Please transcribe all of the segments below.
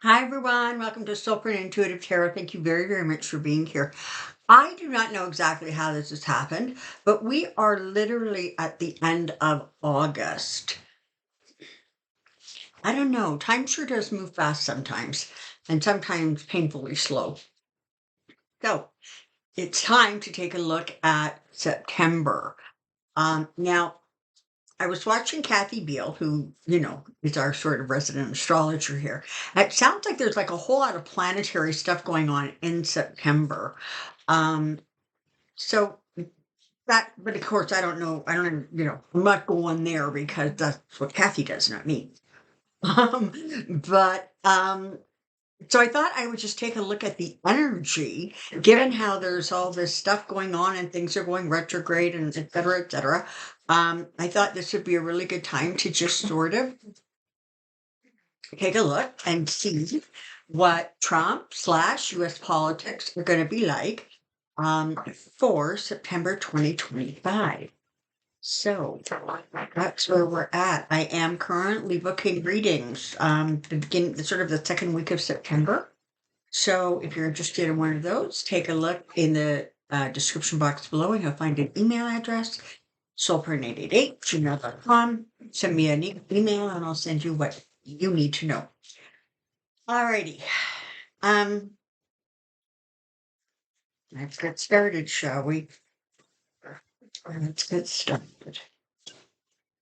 Hi, everyone. Welcome to Soulprint Intuitive Tarot. Thank you very, very much for being here. I do not know exactly how this has happened, but we are literally at the end of August. I don't know. Time sure does move fast sometimes, and sometimes painfully slow. So it's time to take a look at September. Now, I was watching Kathy Beale, who, is our sort of resident astrologer here. It sounds like there's like a whole lot of planetary stuff going on in September. Um, so but of course, I don't know. I don't, I'm not going there because that's what Kathy does, not me. Um, but so I thought I would just take a look at the energy, given how there's all this stuff going on and things are going retrograde and et cetera, et cetera. I thought this would be a really good time to just sort of take a look and see what Trump/US politics are going to be like for September 2025. So that's where we're at. I am currently booking readings the sort of the second week of September. So if you're interested in one of those, take a look in the description box below and you'll find an email address, soulprint888@gmail.com. Send me an email and I'll send you what you need to know. Alrighty. Um, let's get started, shall we? Let's get started.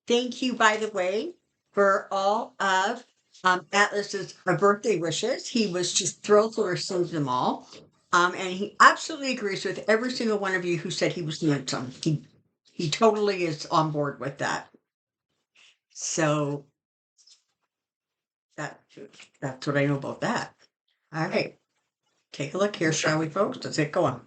Thank you, by the way, for all of Atlas's birthday wishes. He was just thrilled to receive them all. And he absolutely agrees with every single one of you who said he was handsome. He totally is on board with that. So that that's what I know about that. All right. Take a look here, shall we, folks? Let's get going.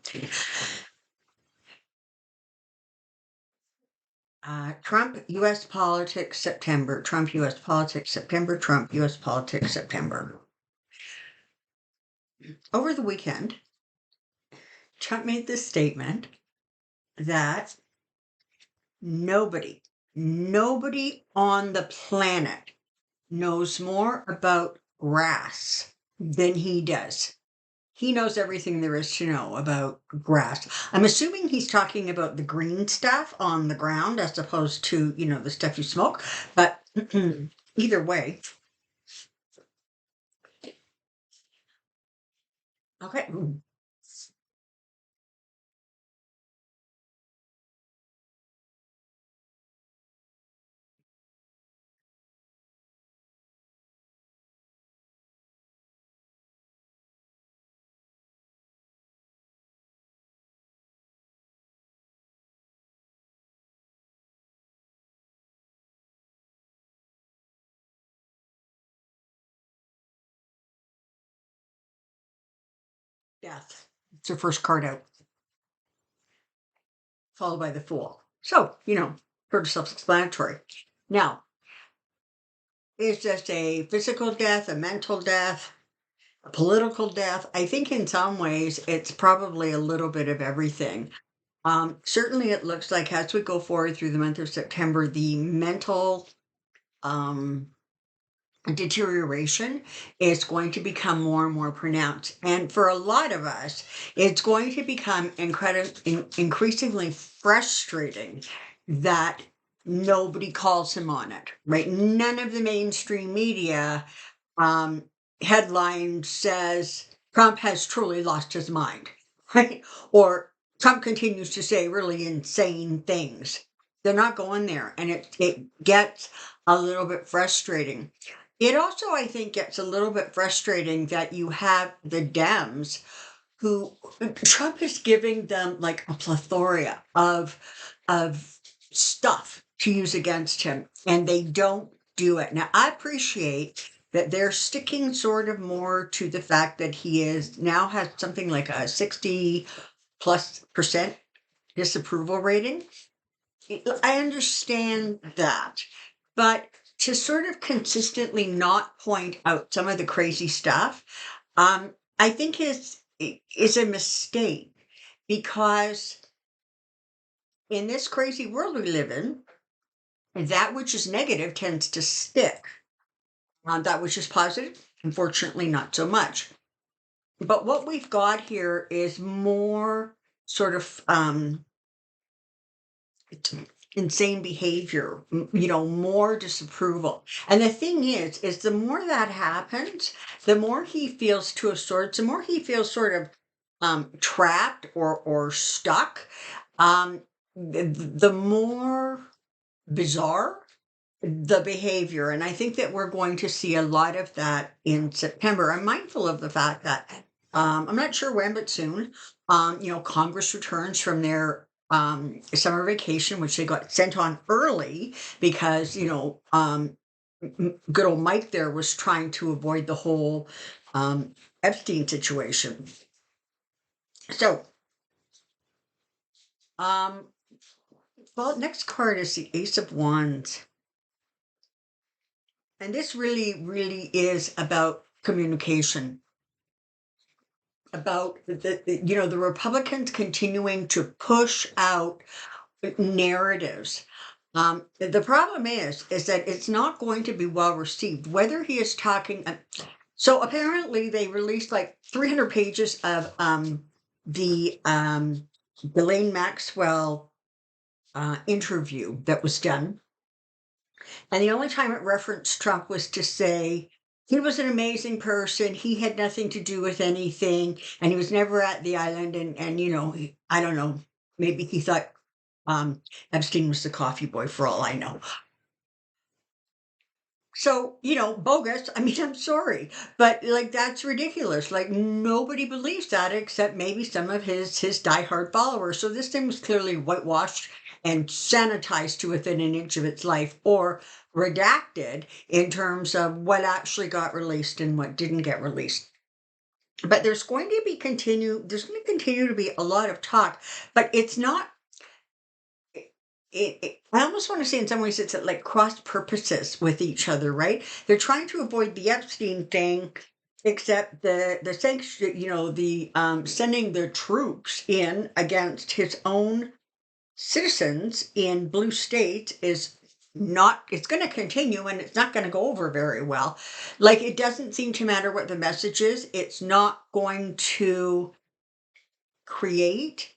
Trump, U.S. politics, September. Trump, U.S. politics, September. Trump, U.S. politics, September. Over the weekend, Trump made this statement that nobody on the planet knows more about grass than he does. He knows everything there is to know about grass. I'm assuming he's talking about the green stuff on the ground as opposed to, the stuff you smoke. But either way, okay. Death. It's the first card out, followed by the Fool. So, sort of self-explanatory. Now, is this a physical death, a mental death, a political death? I think in some ways it's probably a little bit of everything. Certainly, it looks like as we go forward through the month of September, the mental um, deterioration is going to become more and more pronounced. And for a lot of us, it's going to become increasingly frustrating that nobody calls him on it, right? None of the mainstream media um, headline says Trump has truly lost his mind, right? Or Trump continues to say really insane things. They're not going there, and it gets a little bit frustrating. It also, I think, gets a little bit frustrating that you have the Dems who Trump is giving them like a plethora of stuff to use against him, and they don't do it. Now, I appreciate that they're sticking sort of more to the fact that he is now has something like a 60+% disapproval rating. I understand that, but to sort of consistently not point out some of the crazy stuff, I think is a mistake because in this crazy world we live in, that which is negative tends to stick. That was just positive. Unfortunately, not so much. But what we've got here is more sort of insane behavior, more disapproval. And the thing is the more that happens, the more he feels to a sort, the more he feels sort of trapped or stuck. Um, the more bizarre the behavior. And I think that we're going to see a lot of that in September. I'm mindful of the fact that I'm not sure when, but soon, Congress returns from their summer vacation, which they got sent on early because, good old Mike there was trying to avoid the whole Epstein situation. So, um, well, next card is the Ace of Wands. And this really, really is about communication, about the Republicans continuing to push out narratives. The problem is that it's not going to be well received. Whether he is talking, so apparently they released like 300 pages of the Ghislaine Maxwell interview that was done. And the only time it referenced Trump was to say he was an amazing person. He had nothing to do with anything, and he was never at the island. And I don't know. Maybe he thought Epstein was the coffee boy, for all I know. So, bogus. I mean, I'm sorry, but like that's ridiculous. Like nobody believes that except maybe some of his diehard followers. So this thing was clearly whitewashed and sanitized to within an inch of its life, or redacted in terms of what actually got released and what didn't get released. But there's going to continue to be a lot of talk, but it's not I almost want to say in some ways it's like cross purposes with each other, right? They're trying to avoid the Epstein thing, except the sanction, the sending the troops in against his own citizens in blue states is not. It's going to continue, and it's not going to go over very well. Like it doesn't seem to matter what the message is. It's not going to create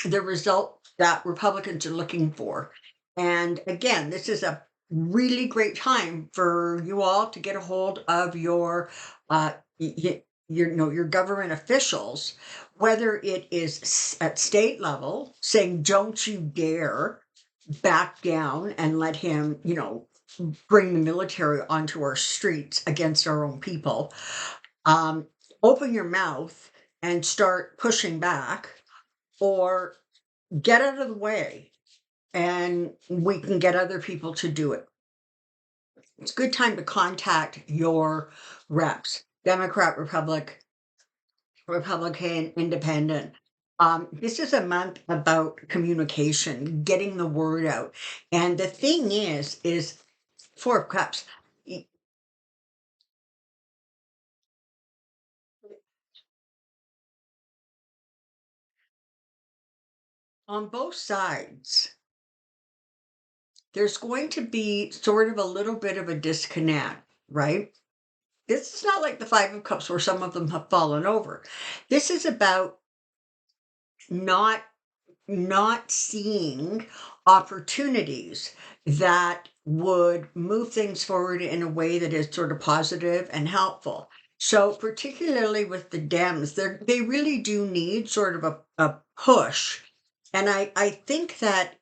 the result that Republicans are looking for. And again, this is a really great time for you all to get a hold of your your government officials, whether it is at state level saying don't you dare back down and let him, bring the military onto our streets against our own people. Um, Open your mouth and start pushing back, or get out of the way and we can get other people to do it. It's a good time to contact your reps, Democrat, Republican, Independent. This is a month about communication, getting the word out. And the thing is Four of Cups. On both sides, there's going to be sort of a little bit of a disconnect, right? This is not like the Five of Cups where some of them have fallen over. This is about not not seeing opportunities that would move things forward in a way that is sort of positive and helpful. So particularly with the Dems, they really do need sort of a push. And I think that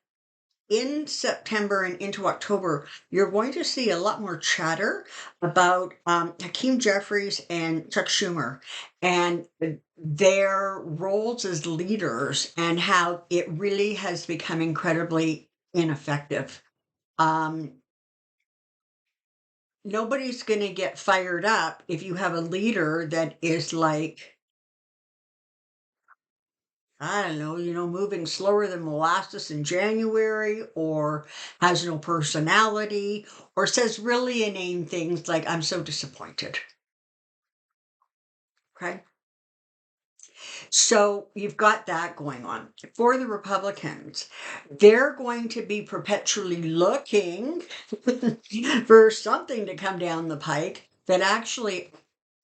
in September and into October, you're going to see a lot more chatter about Hakeem Jeffries and Chuck Schumer and their roles as leaders and how it really has become incredibly ineffective. Um, Nobody's going to get fired up if you have a leader that is like, I don't know, moving slower than molasses in January, or has no personality, or says really inane things like, I'm so disappointed. Okay. So you've got that going on. For the Republicans, they're going to be perpetually looking for something to come down the pike that actually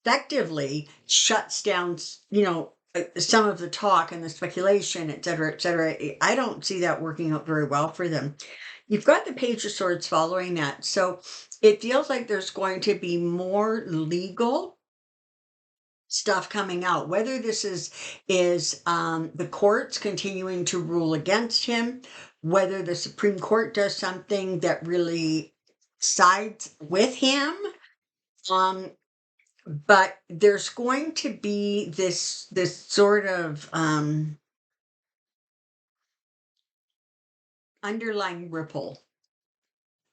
effectively shuts down, some of the talk and the speculation, et cetera, et cetera. I don't see that working out very well for them. You've got the Page of Swords following that. So it feels like there's going to be more legal stuff coming out, whether this is the courts continuing to rule against him, whether the Supreme Court does something that really sides with him. um but there's going to be this sort of underlying ripple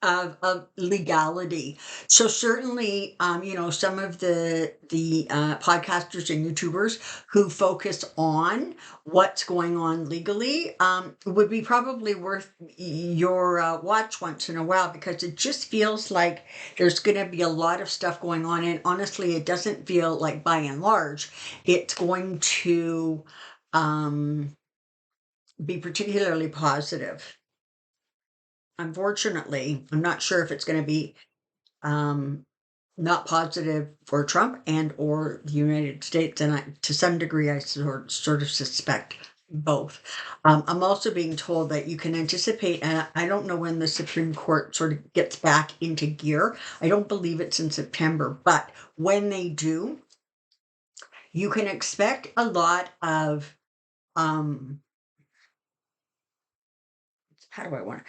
of legality. So certainly, some of the podcasters and YouTubers who focus on what's going on legally would be probably worth your watch once in a while, because it just feels like there's going to be a lot of stuff going on, and honestly, it doesn't feel like by and large it's going to be particularly positive. Unfortunately, I'm not sure if it's going to be um, not positive for Trump and or the United States, and to some degree, I sort of suspect both. I'm also being told that you can anticipate, and I don't know when the Supreme Court sort of gets back into gear. I don't believe it's in September, but when they do, you can expect a lot of how do I want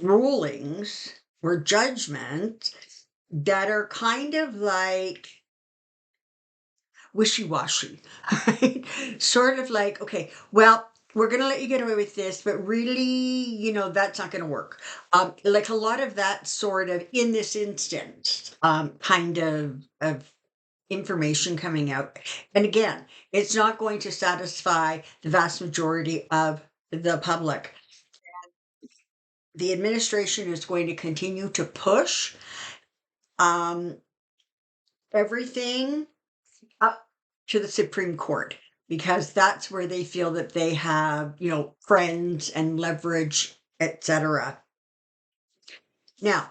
rulings or judgments that are kind of like wishy-washy, right? Sort of like, okay, well, we're going to let you get away with this, but really, that's not going to work. Like a lot of that sort of, in this instance, kind of information coming out. And again, it's not going to satisfy the vast majority of the public. The administration is going to continue to push um, everything up to the Supreme Court, because that's where they feel that they have, friends and leverage, etc. Now,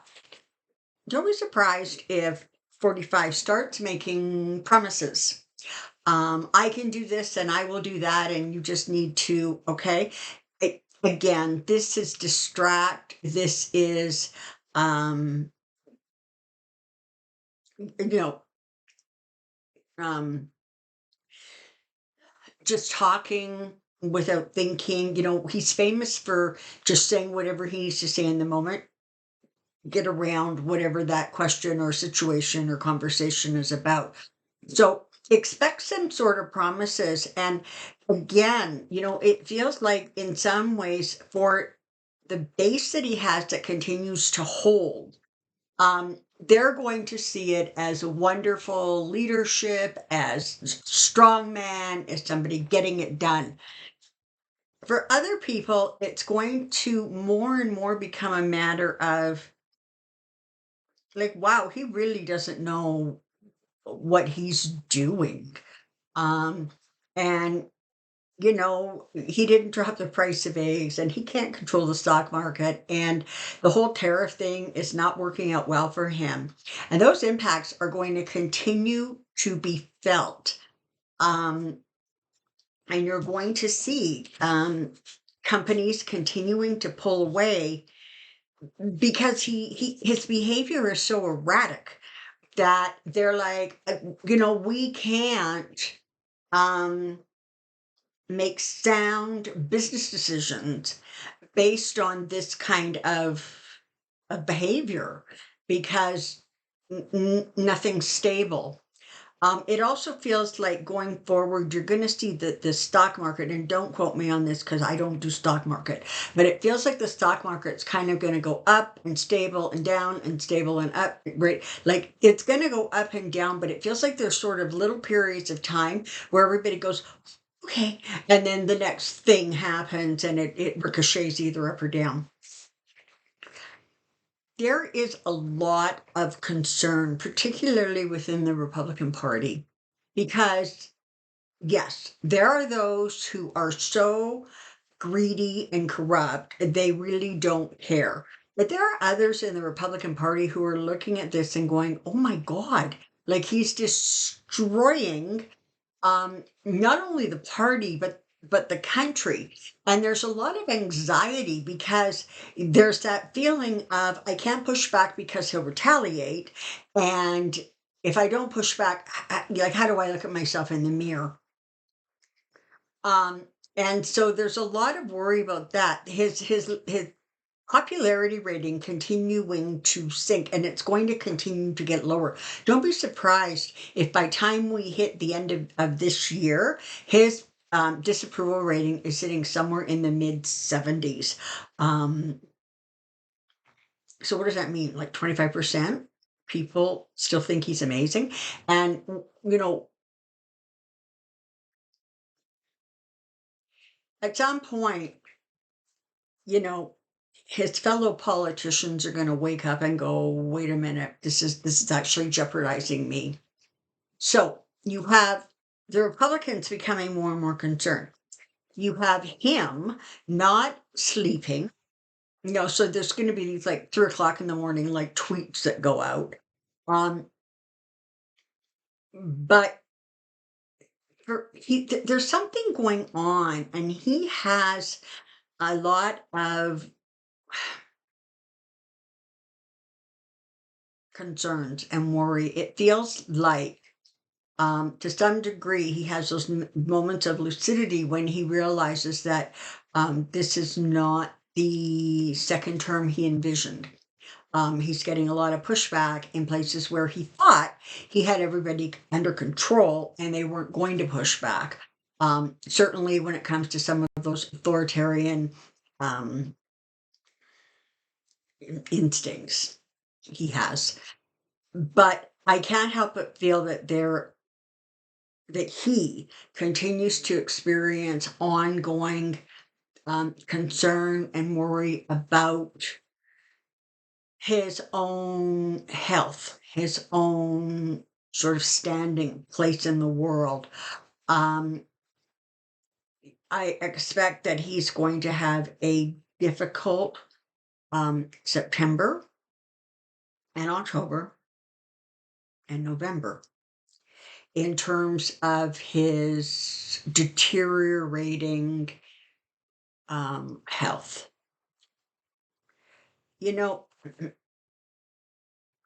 don't be surprised if 45 starts making promises. I can do this and I will do that, and you just need to, okay? Again, this is distract. This is, um, you know, um, just talking without thinking. He's famous for just saying whatever he needs to say in the moment, get around whatever that question or situation or conversation is about. So expect some sort of promises. And again, it feels like in some ways, for the base that he has that continues to hold, they're going to see it as a wonderful leadership, as strong man, as somebody getting it done. For other people, it's going to more and more become a matter of like, wow, he really doesn't know what he's doing. Um, and he didn't drop the price of eggs, and he can't control the stock market, and the whole tariff thing is not working out well for him. And those impacts are going to continue to be felt. Um, and you're going to see companies continuing to pull away because his behavior is so erratic that they're like, we can't um, make sound business decisions based on this kind of behavior, because nothing's stable. It also feels like going forward, you're going to see that the stock market, and don't quote me on this because I don't do stock market, but it feels like the stock market's kind of going to go up and stable and down and stable and up, right? Like it's going to go up and down, but it feels like there's sort of little periods of time where everybody goes, okay. And then the next thing happens and it ricochets either up or down. There is a lot of concern, particularly within the Republican Party, because Yes, there are those who are so greedy and corrupt, they really don't care. But there are others in the Republican Party who are looking at this and going, "Oh my God, like he's destroying not only the party but the country." And there's a lot of anxiety because there's that feeling of I can't push back because he'll retaliate, and if I don't push back, like how do I look at myself in the mirror? Um, and so there's a lot of worry about that. His popularity rating continuing to sink, and it's going to continue to get lower. Don't be surprised if by time we hit the end of this year, his disapproval rating is sitting somewhere in the mid 70s. Um, so what does that mean? Like 25% people still think he's amazing. And at some point, you know, his fellow politicians are going to wake up and go, wait a minute, this is actually jeopardizing me. So you have the Republicans becoming more and more concerned. You have him not sleeping. So there's going to be these like 3 o'clock in the morning like tweets that go out. Um, but there's something going on, and he has a lot of concerns and worry. It feels like to some degree, he has those moments of lucidity when he realizes that this is not the second term he envisioned. He's getting a lot of pushback in places where he thought he had everybody under control and they weren't going to push back. Certainly, when it comes to some of those authoritarian um, instincts he has. But I can't help but feel that he continues to experience ongoing concern and worry about his own health, his own sort of standing place in the world. Um, I expect that he's going to have a difficult September and October and November in terms of his deteriorating health. You know,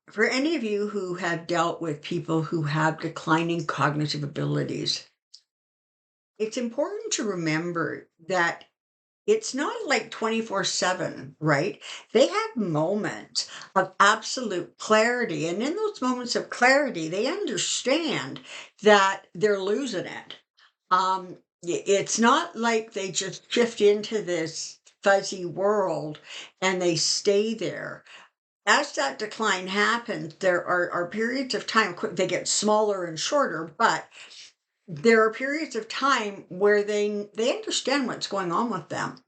for any of you who have dealt with people who have declining cognitive abilities, it's important to remember that it's not like 24/7, right? They have moments of absolute clarity. And in those moments of clarity, they understand that they're losing it. It's not like they just shift into this fuzzy world and they stay there. As that decline happens, there are periods of time, they get smaller and shorter, but there are periods of time where they understand what's going on with them.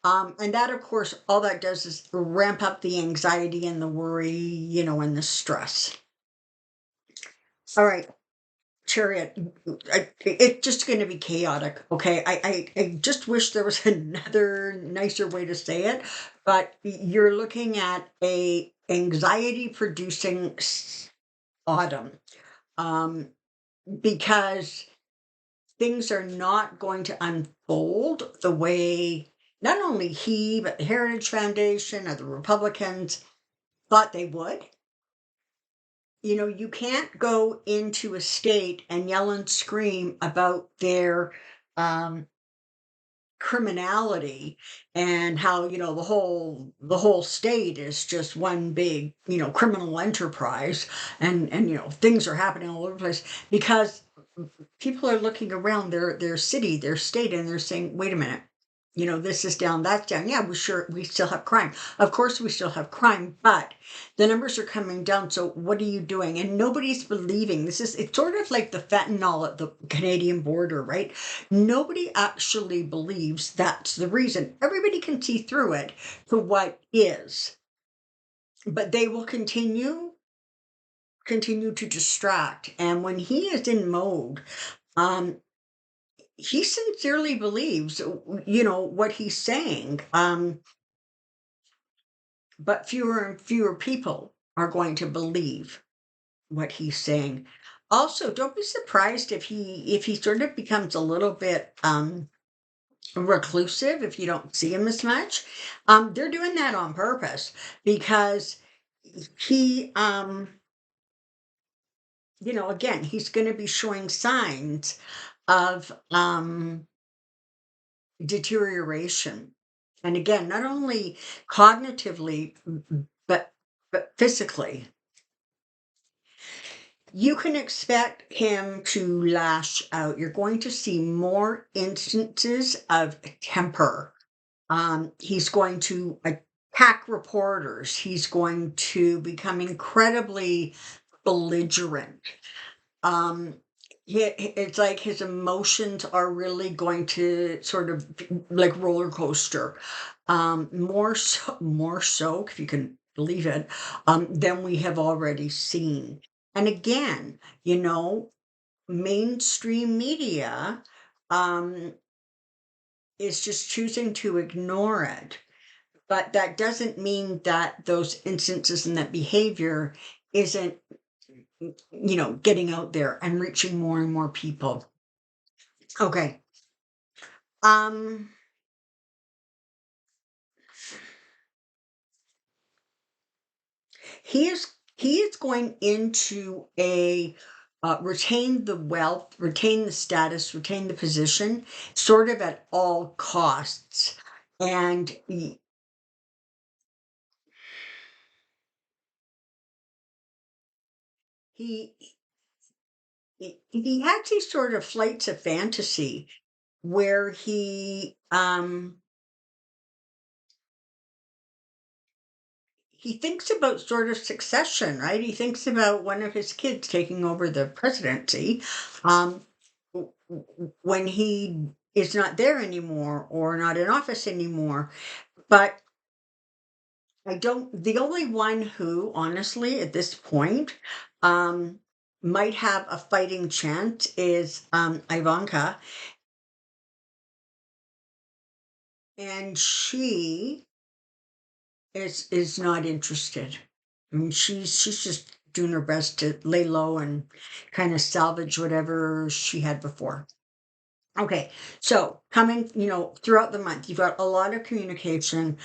And that, of course, all that does is ramp up the anxiety and the worry, and the stress. All right, Chariot, it's just going to be chaotic. Okay, I just wish there was another nicer way to say it, but you're looking at a anxiety producing autumn, um, because things are not going to unfold the way not only he, but the Heritage Foundation or the Republicans thought they would. You can't go into a state and yell and scream about their um, criminality and how the whole state is just one big criminal enterprise, and things are happening all over the place because people are looking around their city, their state, and they're saying, wait a minute, this is down, that's down. Yeah, we still have crime. Of course we still have crime, but the numbers are coming down. So what are you doing? And nobody's believing this. It's sort of like the fentanyl at the Canadian border, right? Nobody actually believes that's the reason. Everybody can see through it to what is, but they will continue to distract. And when he is in mode, um he sincerely believes, what he's saying. But fewer and fewer people are going to believe what he's saying. Also, don't be surprised if he sort of becomes a little bit reclusive, if you don't see him as much. They're doing that on purpose because he again, he's going to be showing signs of deterioration. And again, not only cognitively, but physically. You can expect him to lash out. You're going to see more instances of temper. He's going to attack reporters. He's going to become incredibly belligerent. Um, it's like his emotions are really going to sort of like roller coaster. More so, if you can believe it, than we have already seen. And again, mainstream media um, is just choosing to ignore it. But that doesn't mean that those instances and that behavior isn't, getting out there and reaching more and more people. Okay. Um, he is going into a retain the wealth, retain the status, retain the position, sort of at all costs. And he he had these sort of flights of fantasy where he thinks about sort of succession, right? He thinks about one of his kids taking over the presidency um, when he is not there anymore or not in office anymore. But the only one who, honestly, at this point, um, might have a fighting chance is Ivanka. And she is not interested. I mean, she's just doing her best to lay low and kind of salvage whatever she had before. Okay, so coming, throughout the month, you've got a lot of communication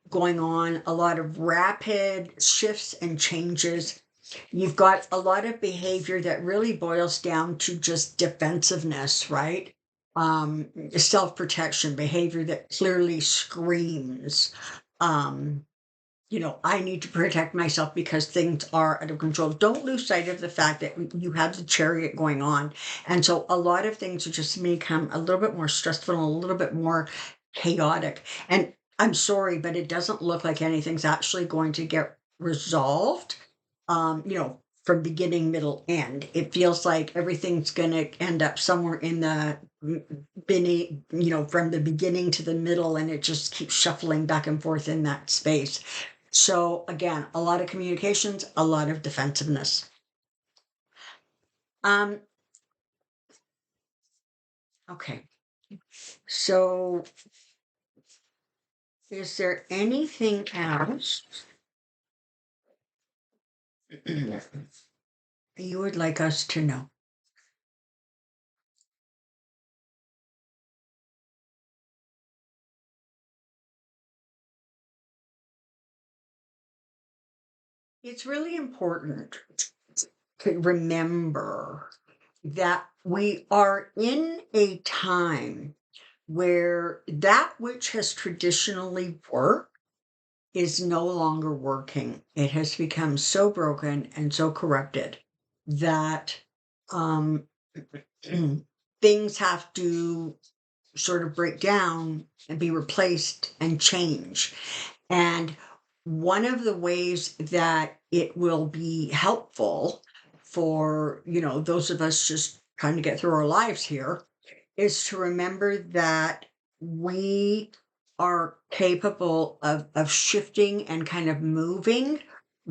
going on, a lot of rapid shifts and changes. You've got a lot of behavior that really boils down to just defensiveness, right? Self-protection behavior that clearly screams. Um, I need to protect myself because things are out of control. Don't lose sight of the fact that you have the chariot going on. And so a lot of things are just become a little bit more stressful and a little bit more chaotic. And I'm sorry, but it doesn't look like anything's actually going to get resolved, from beginning, middle, end. It feels like everything's going to end up somewhere in the from the beginning to the middle, and it just keeps shuffling back and forth in that space. So again, a lot of communications, a lot of defensiveness. Um, okay. So is there anything else you would like us to know? It's really important to remember that we are in a time where that which has traditionally worked is no longer working. It has become so broken and so corrupted that um, things have to sort of break down and be replaced and change. And one of the ways that it will be helpful for, those of us just trying to get through our lives here is to remember that we are capable of shifting and kind of moving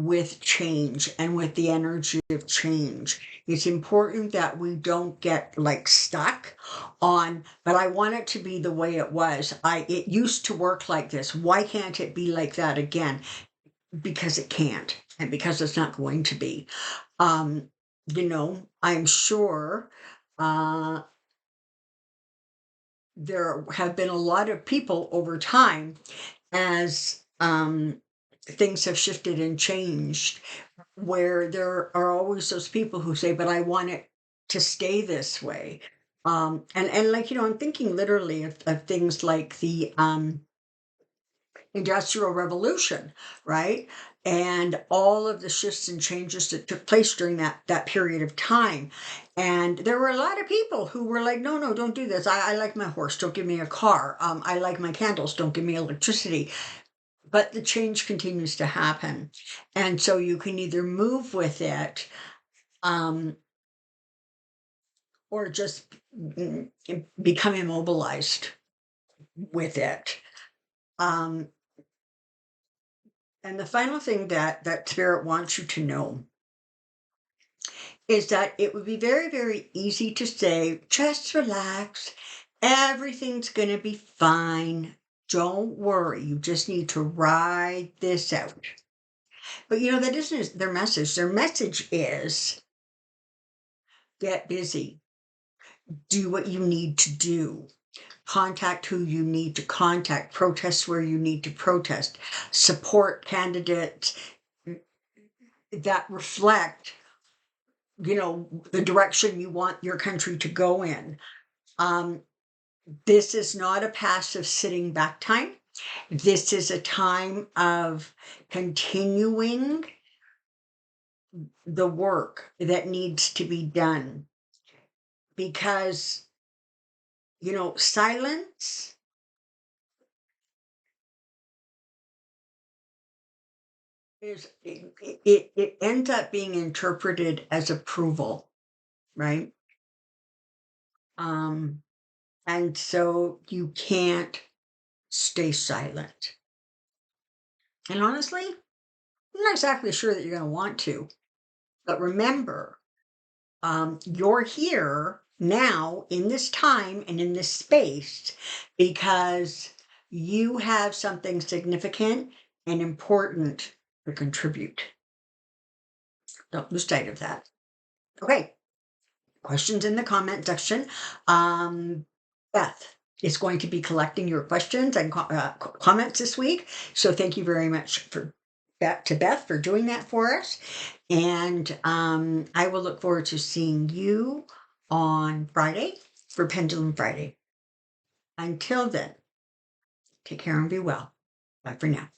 with change and with the energy of change. It's important that we don't get like stuck on, but I want it to be the way it was. It used to work like this. Why can't it be like that again? Because it can't, and because it's not going to be. Um, I'm sure uh, there have been a lot of people over time as things have shifted and changed, where there are always those people who say, but I want it to stay this way. And like, I'm thinking literally of things like the Industrial Revolution, right? And all of the shifts and changes that took place during that period of time. And there were a lot of people who were like, no, no, don't do this. I like my horse. Don't give me a car. I like my candles. Don't give me electricity. But the change continues to happen. And so you can either move with it, um, or just become immobilized with it. Um, and the final thing that spirit wants you to know is that it would be very, very easy to say, just relax, everything's going to be fine. Don't worry. You just need to ride this out. But that isn't their message. Their message is get busy, do what you need to do, contact who you need to contact, protest where you need to protest, support candidates that reflect, the direction you want your country to go in. Um, this is not a passive sitting back time. This is a time of continuing the work that needs to be done, because silence is it ends up being interpreted as approval, right? um and so you can't stay silent, and honestly, I'm not exactly sure that you're going to want to. But remember, you're here now in this time and in this space because you have something significant and important to contribute. Don't lose sight of that. Okay, questions in the comment section. Beth is going to be collecting your questions and comments this week. So thank you very much to Beth for doing that for us. And I will look forward to seeing you on Friday for Pendulum Friday. Until then, take care and be well. Bye for now.